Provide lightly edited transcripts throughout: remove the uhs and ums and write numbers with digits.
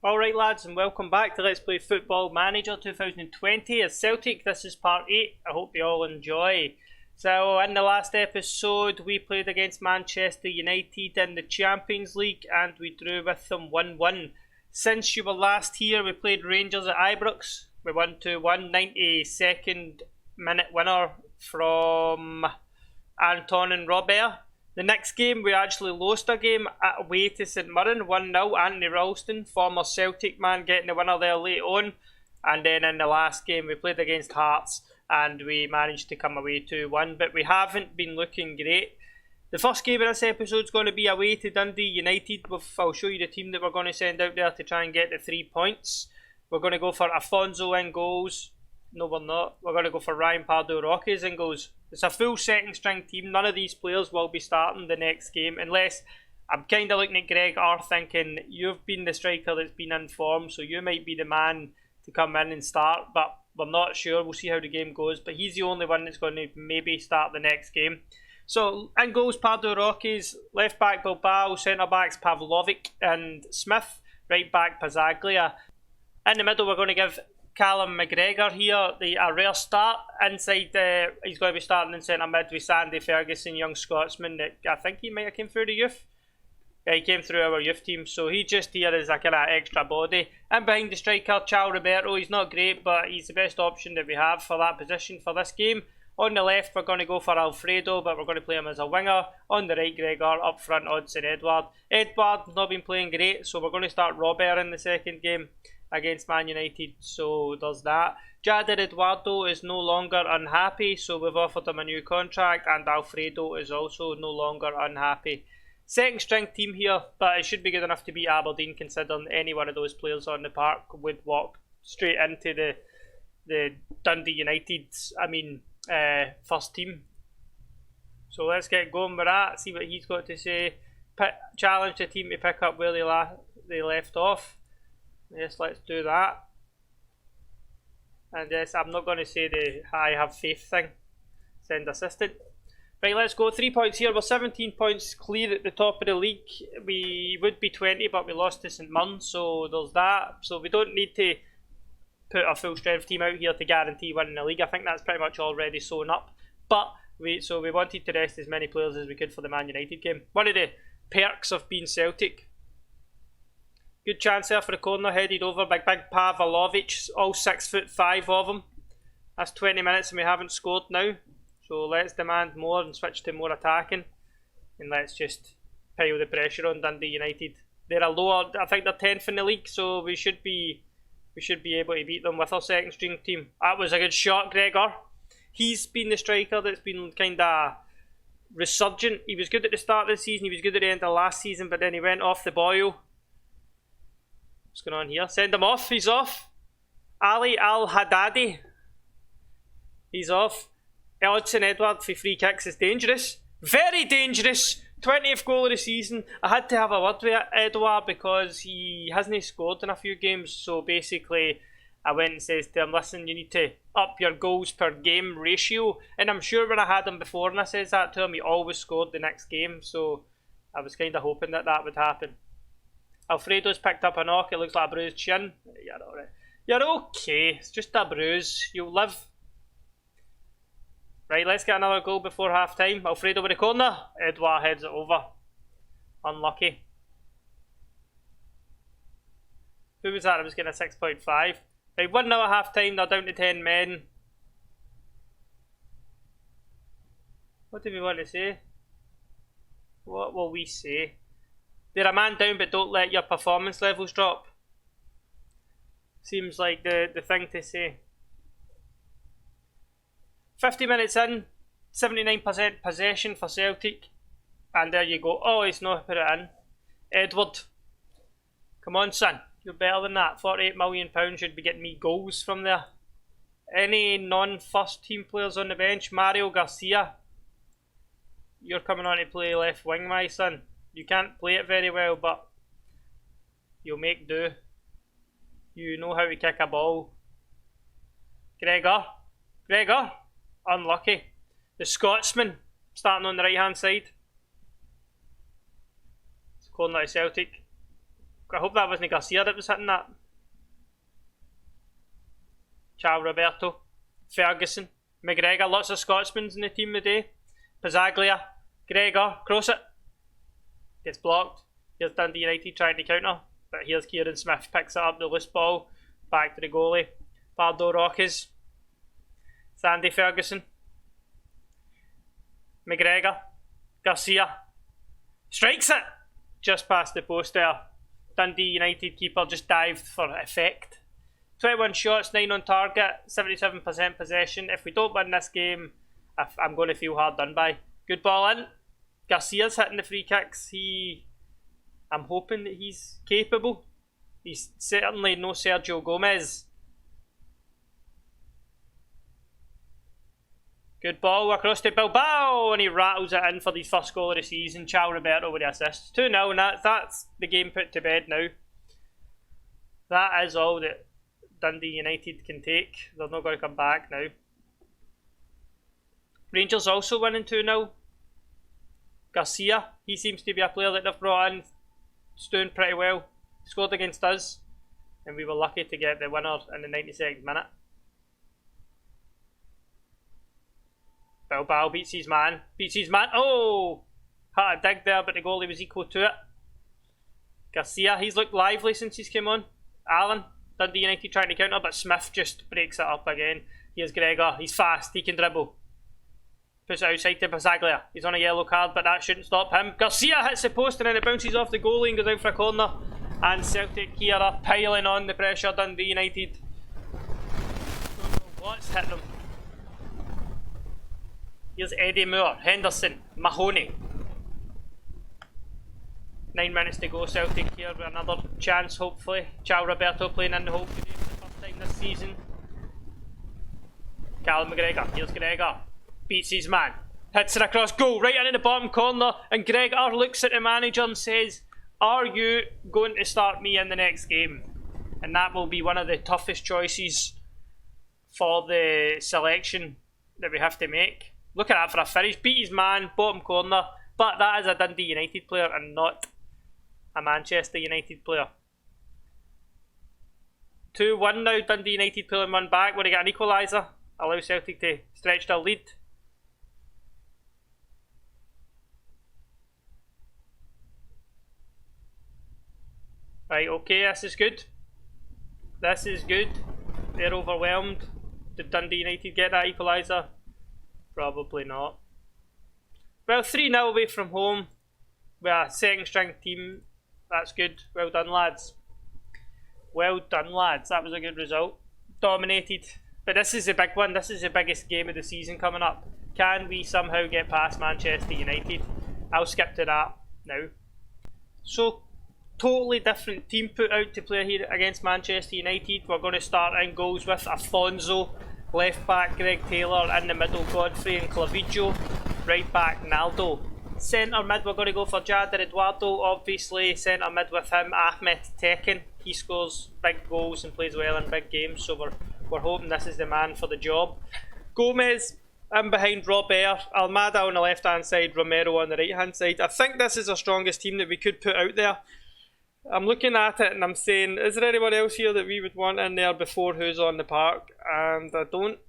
Alright lads, and welcome back to Let's Play Football Manager 2020 as Celtic. This is part 8, I hope you all enjoy. So in the last episode we played against Manchester United in the Champions League and we drew with them 1-1. Since you were last here we played Rangers at Ibrox. We won 2-1, 92nd minute winner from Anton and Robert. The next game, we actually lost a game away to St Mirren, 1-0. Anthony Ralston, former Celtic man, getting the winner there late on. And then in the last game, we played against Hearts and we managed to come away 2-1. But we haven't been looking great. The first game of this episode is going to be away to Dundee United. I'll show you the team that we're going to send out there to try and get the 3 points. We're going to go for Afonso in goals. No, we're not. We're going to go for Ryan Pardew-Rockes in goals. It's a full second string team. None of these players will be starting the next game unless I'm kind of looking at Greg R thinking you've been the striker that's been in form, so you might be the man to come in and start, but we're not sure. We'll see how the game goes, but he's the only one that's going to maybe start the next game. So in goals, Pardew-Rockes, left back Bilbao, centre backs Pavlovic and Smith, right back Pazaglia. In the middle we're going to give Callum McGregor here a rare start. Inside he's going to be starting in centre mid with Sandy Ferguson, young Scotsman that I think he might have came through the youth. Yeah, he came through our youth team, so he just here is a kind of extra body. And behind the striker, Charles Roberto, he's not great, but he's the best option that we have for that position for this game. On the left, we're going to go for Alfredo, but we're going to play him as a winger. On the right, Gregor. Up front, Odsonne Edouard. Edouard's not been playing great, so we're going to start Robert in the second game against Man United, so there's that. Jader Eduardo is no longer unhappy, so we've offered him a new contract, and Alfredo is also no longer unhappy. Second string team here, but it should be good enough to beat Aberdeen, considering any one of those players on the park would walk straight into the Dundee United's, first team. So let's get going with that, see what he's got to say. Challenge the team to pick up where they left off. Yes, let's do that. And yes, I'm not going to say the I have faith thing. Send assistant. Right, let's go. 3 points here. We're 17 points clear at the top of the league. We would be 20, but we lost to St Mirren, so there's that. So we don't need to put a full strength team out here to guarantee winning the league. I think that's pretty much already sewn up. But we wanted to rest as many players as we could for the Man United game. One of the perks of being Celtic. Good chance there for the corner, headed over by big Pavlovic, all 6'5" of them. That's 20 minutes and we haven't scored now. So let's demand more and switch to more attacking. And let's just pile the pressure on Dundee United. They're a lower, I think they're 10th in the league, so we should be able to beat them with our second string team. That was a good shot, Gregor. He's been the striker that's been kind of resurgent. He was good at the start of the season, he was good at the end of last season, but then he went off the boil. What's going on here? Send him off. He's off. Ali Al-Haddadi. He's off. Odsonne Edouard for free kicks is dangerous. Very dangerous. 20th goal of the season. I had to have a word with Edouard because he hasn't scored in a few games. So basically, I went and says to him, listen, you need to up your goals per game ratio. And I'm sure when I had him before and I says that to him, he always scored the next game. So I was kind of hoping that would happen. Alfredo's picked up a knock, it looks like a bruised shin. You're alright. You're okay, it's just a bruise, you'll live. Right, let's get another goal before half time. Alfredo with the corner, Edouard heads it over. Unlucky. Who was that? I was getting a 6.5. Right, 1-0 at half time, they're down to 10 men. What do we want to say? What will we say? They're a man down, but don't let your performance levels drop. Seems like the thing to say. 50 minutes in, 79% possession for Celtic. And there you go. Oh, he's not put it in. Edward. Come on, son. You're better than that. £48 million should be getting me goals from there. Any non-first team players on the bench? Mario Garcia. You're coming on to play left wing, my son. You can't play it very well, but you'll make do. You know how to kick a ball. Gregor. Unlucky. The Scotsman starting on the right hand side. It's corner to Celtic. I hope that wasn't Garcia that was hitting that. Ciao Roberto. Ferguson. McGregor. Lots of Scotsmen in the team today. Pizzaglia. Gregor. Cross it. Gets blocked. Here's Dundee United trying to counter. But here's Kieran Smith. Picks it up. The loose ball. Back to the goalie. Pardo Rockes. Sandy Ferguson. McGregor. Garcia. Strikes it! Just past the post there. Dundee United keeper just dived for effect. 21 shots, 9 on target, 77% possession. If we don't win this game, I'm going to feel hard done by. Good ball in. Garcia's hitting the free kicks. I'm hoping that he's capable. He's certainly no Sergio Gomez. Good ball across to Bilbao, and he rattles it in for the first goal of the season. Ciao Roberto with the assist. 2-0, and that's the game put to bed now. That is all that Dundee United can take. They're not going to come back now. Rangers also winning 2-0. Garcia, he seems to be a player that they've brought in. He's doing pretty well. Scored against us, and we were lucky to get the winner in the 92nd minute. Bilbao beats his man. Oh! Had a dig there, but the goalie was equal to it. Garcia, he's looked lively since he's come on. Allen, Dundee United trying to counter, but Smith just breaks it up again. Here's Gregor. He's fast. He can dribble. Puts it outside to Pizzaglia. He's on a yellow card, but that shouldn't stop him. Garcia hits the post and then it bounces off the goalie and goes out for a corner. And Celtic here are piling on the pressure. Dundee United. Don't know what's hit them. Here's Eddie Moore, Henderson, Mahoney. 9 minutes to go. Celtic here with another chance, hopefully. Ciao Roberto playing in the hole today for the first time this season. Callum McGregor. Here's Gregor. Beats his man. Hits it across goal, right into the bottom corner. And Gregor looks at the manager and says, "Are you going to start me in the next game?" And that will be one of the toughest choices for the selection that we have to make. Look at that for a finish. Beat his man, bottom corner. But that is a Dundee United player and not a Manchester United player. 2-1 now. Dundee United pulling one back. Will they get an equaliser? Allow Celtic to stretch their lead. Right, okay, this is good. This is good. They're overwhelmed. Did Dundee United get that equaliser? Probably not. Well, 3-0 away from home. We're a second string team. That's good. Well done, lads. Well done, lads. That was a good result. Dominated. But this is the big one. This is the biggest game of the season coming up. Can we somehow get past Manchester United? I'll skip to that now. So, totally different team put out to play here against Manchester United. We're going to start in goals with Afonso. Left back Greg Taylor, in the middle Godfrey and Clavijo, right back Naldo. Centre mid we're going to go for Jader Eduardo, obviously. Centre mid with him Ahmed Tekin. He scores big goals and plays well in big games, so we're hoping this is the man for the job. Gomez in behind Robert, Almada on the left hand side, Romero on the right hand side. I think this is our strongest team that we could put out there. I'm looking at it and I'm saying, is there anyone else here that we would want in there before who's on the park? And I don't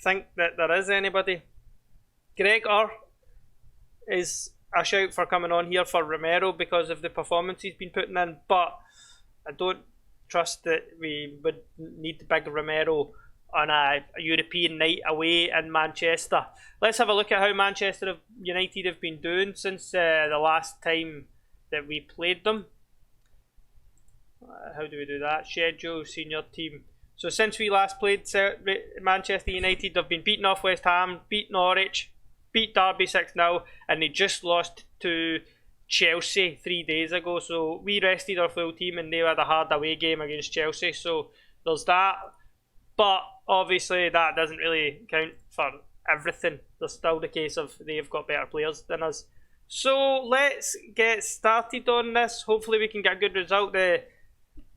think that there is anybody. Gregor is a shout for coming on here for Romero because of the performance he's been putting in, but I don't trust that we would need big Romero on a European night away in Manchester. Let's have a look at how Manchester United have been doing since the last time that we played them. How do we do that? Schedule, senior team. So since we last played Manchester United, they've been beaten off West Ham, beat Norwich, beat Derby 6-0, and they just lost to Chelsea 3 days ago. So we rested our full team and they had a hard away game against Chelsea. So there's that. But obviously that doesn't really count for everything. There's still the case of they've got better players than us. So let's get started on this. Hopefully we can get a good result.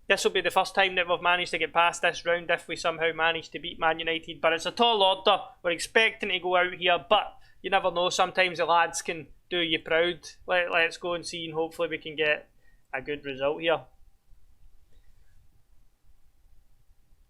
This will be the first time that we've managed to get past this round if we somehow manage to beat Man United. But it's a tall order. We're expecting to go out here, but you never know. Sometimes the lads can do you proud. Let's go and see, and hopefully we can get a good result here.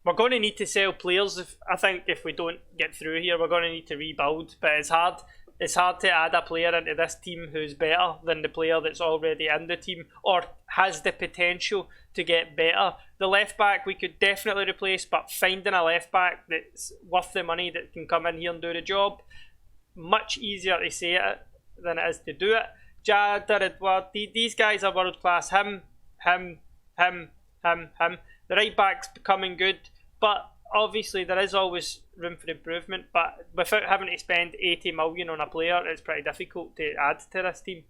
We're going to need to sell players. I think if we don't get through here, we're going to need to rebuild. But it's hard. It's hard to add a player into this team who's better than the player that's already in the team or has the potential to get better. The left back we could definitely replace, but finding a left back that's worth the money that can come in here and do the job, much easier to say it than it is to do it. Edward, these guys are world class. Him. The right back's becoming good, but obviously there is always room for improvement. But without having to spend 80 million on a player, it's pretty difficult to add to this team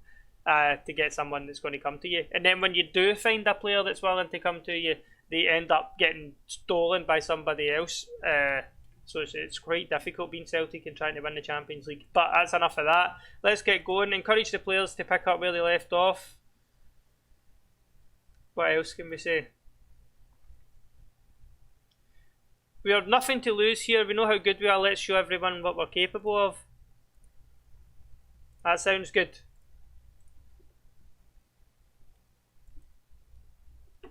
to get someone that's going to come to you. And then when you do find a player that's willing to come to you, they end up getting stolen by somebody else. So it's quite difficult being Celtic and trying to win the Champions League. But that's enough of that. Let's get going. Encourage the players to pick up where they left off. What else can we say? We have nothing to lose here. We know how good we are. Let's show everyone what we're capable of. That sounds good.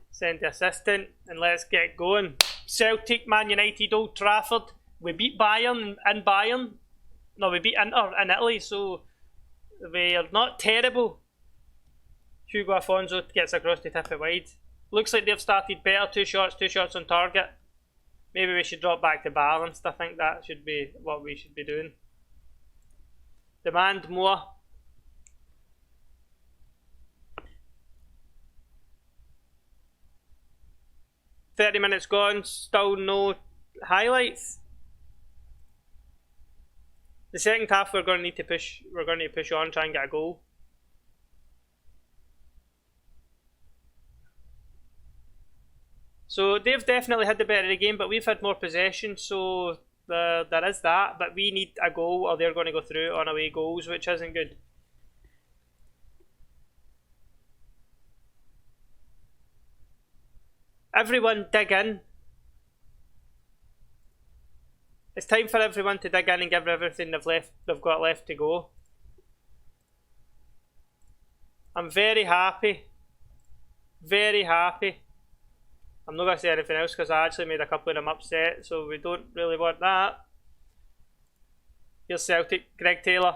Send the assistant and let's get going. Celtic, Man United, Old Trafford. We beat Bayern in Bayern. No, we beat Inter in Italy, so we are not terrible. Hugo Afonso gets across to tip it wide. Looks like they've started better. Two shots on target. Maybe we should drop back to balanced. I think that should be what we should be doing. Demand more. "30 minutes gone, still no highlights." The second half we're going to need to push. We're going to push on, try and get a goal. So they've definitely had the better of the game, but we've had more possession, so there is that. But we need a goal or they're going to go through on away goals, which isn't good. Everyone dig in. It's time for everyone to dig in and give everything they've got left to go. I'm very happy. Very happy. I'm not going to say anything else because I actually made a couple of them upset, so we don't really want that. Here's Celtic, Greg Taylor.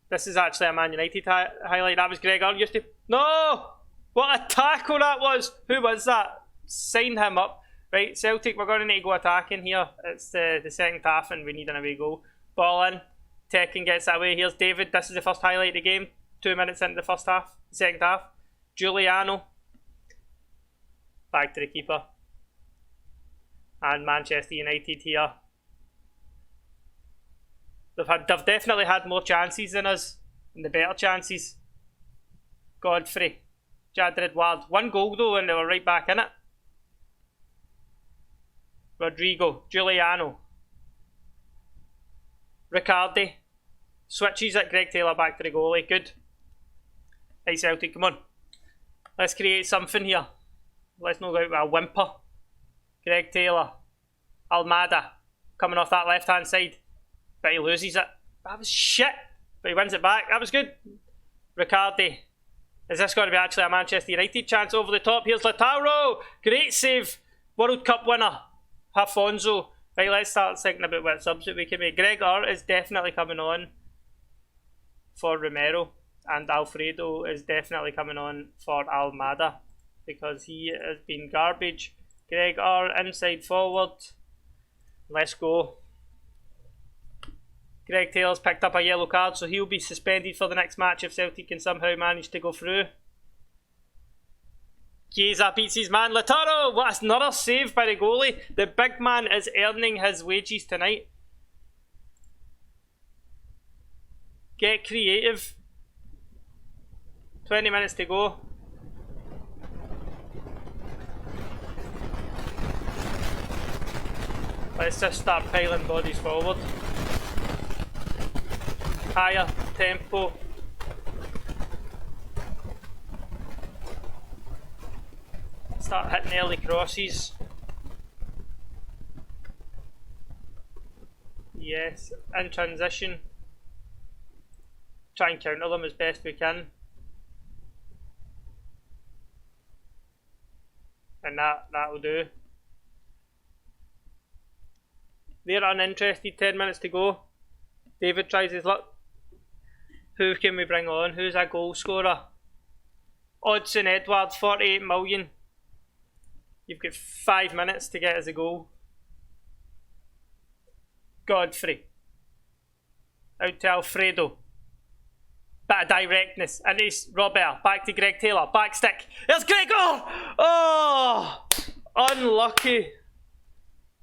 This is actually a Man United highlight. That was Gregor. Used to... No! What a tackle that was! Who was that? Sign him up. Right, Celtic, we're going to need to go attacking here. It's the second half and we need an away goal. Ball in. Tekken gets that away. Here's David. This is the first highlight of the game. 2 minutes into the first half. Second half. Giuliano. Back to the keeper. And Manchester United here. They've definitely had more chances than us. And the better chances. Godfrey. Edward. One goal though and they were right back in it. Rodrigo. Giuliano. Riccardi. Switches at Greg Taylor back to the goalie. Good. Hey Celtic, come on. Let's create something here. Let's not go out with a whimper. Greg Taylor. Almada. Coming off that left hand side. But he loses it. That was shit. But he wins it back. That was good. Riccardi. Is this going to be actually a Manchester United chance over the top? Here's Lautaro. Great save. World Cup winner. Afonso. Right, let's start thinking about what subs that we can make. Gregor is definitely coming on for Romero. And Alfredo is definitely coming on for Almada. Because he has been garbage. Gregor inside forward. Let's go. Greg Taylor's picked up a yellow card, so he'll be suspended for the next match if Celtic can somehow manage to go through. Chiesa beats his man. Lautaro! What another save by the goalie. The big man is earning his wages tonight. Get creative. 20 minutes to go. Let's just start piling bodies forward. Higher tempo. Start hitting early crosses. Yes, in transition. Try and counter them as best we can. And that'll do. They're uninterested, 10 minutes to go. David tries his luck. Who can we bring on? Who's a goal scorer? Odsonne Edouard, 48 million. You've got 5 minutes to get us a goal. Godfrey. Out to Alfredo. Bit of directness. And it's Robert. Back to Greg Taylor. Back stick. There's Gregor! Oh! Unlucky.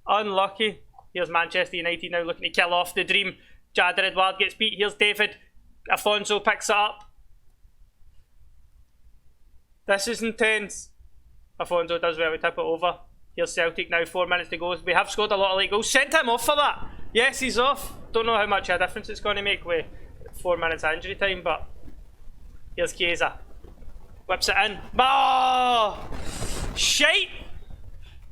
Unlucky. Here's Manchester United now looking to kill off the dream. Jader Edouard gets beat. Here's David. Afonso picks it up. This is intense. Afonso does well to tip it over. Here's Celtic now, 4 minutes to go. We have scored a lot of late goals. Sent him off for that. Yes, he's off. Don't know how much of a difference it's going to make with 4 minutes injury time, but here's Chiesa. Whips it in. Oh! Shite!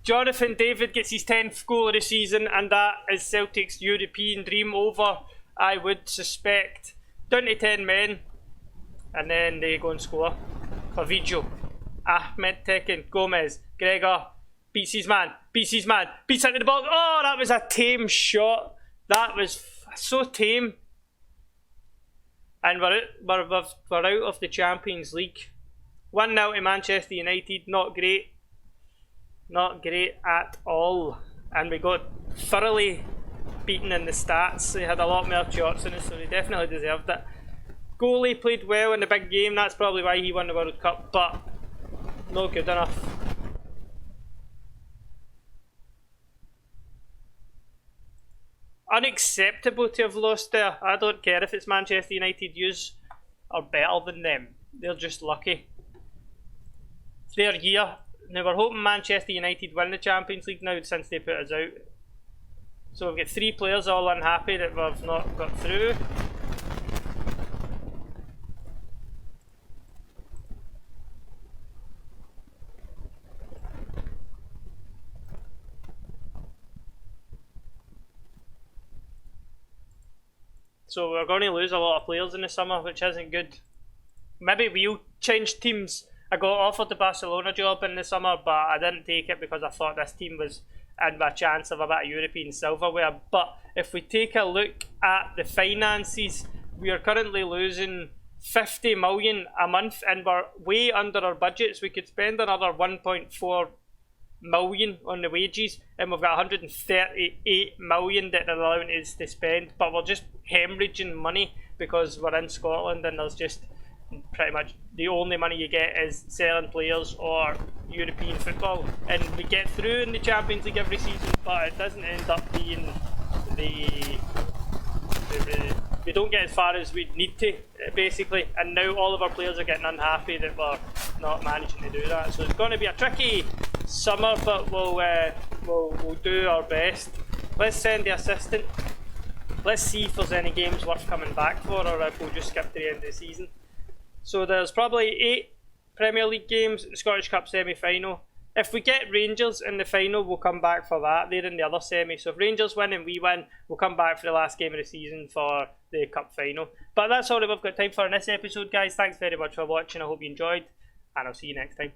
Jonathan David gets his 10th goal of the season, and that is Celtic's European dream over, I would suspect. Down to 10 men, and then they go and score. Clavijo, Ahmed Tekin, Gomez, Gregor, beats his man, beats into the box. Oh, that was a tame shot. That was so tame. And we're out of the Champions League. 1-0 to Manchester United, not great. Not great at all. And we got thoroughly beaten in the stats. They had a lot more shots in it, so they definitely deserved it. Goalie played well in the big game. That's probably why he won the World Cup, but not good enough. Unacceptable to have lost there. I don't care if it's Manchester United. Yous are better than them. They're just lucky. It's their year. Now we're hoping Manchester United win the Champions League now since they put us out. So we've got 3 players all unhappy that we've not got through. So we're going to lose a lot of players in the summer, which isn't good. Maybe we'll change teams. I got offered the Barcelona job in the summer, but I didn't take it because I thought this team was in a chance of a bit of European silverware. But if we take a look at the finances, we are currently losing 50 million a month, and we're way under our budgets. We could spend another 1.4 million on the wages, and we've got 138 million that they're allowing us to spend, but we're just hemorrhaging money because we're in Scotland and there's just pretty much the only money you get is selling players or European football, and we get through in the Champions League every season, but it doesn't end up being we don't get as far as we need to, basically, and now all of our players are getting unhappy that we're not managing to do that. So it's going to be a tricky summer, but we'll do our best. Let's send the assistant. Let's see if there's any games worth coming back for, or if we'll just skip to the end of the season. So there's probably 8 Premier League games, the Scottish Cup semi-final. If we get Rangers in the final, we'll come back for that. They're in the other semi. So if Rangers win and we win, we'll come back for the last game of the season for the Cup final. But that's all that we've got time for in this episode, guys. Thanks very much for watching. I hope you enjoyed, and I'll see you next time.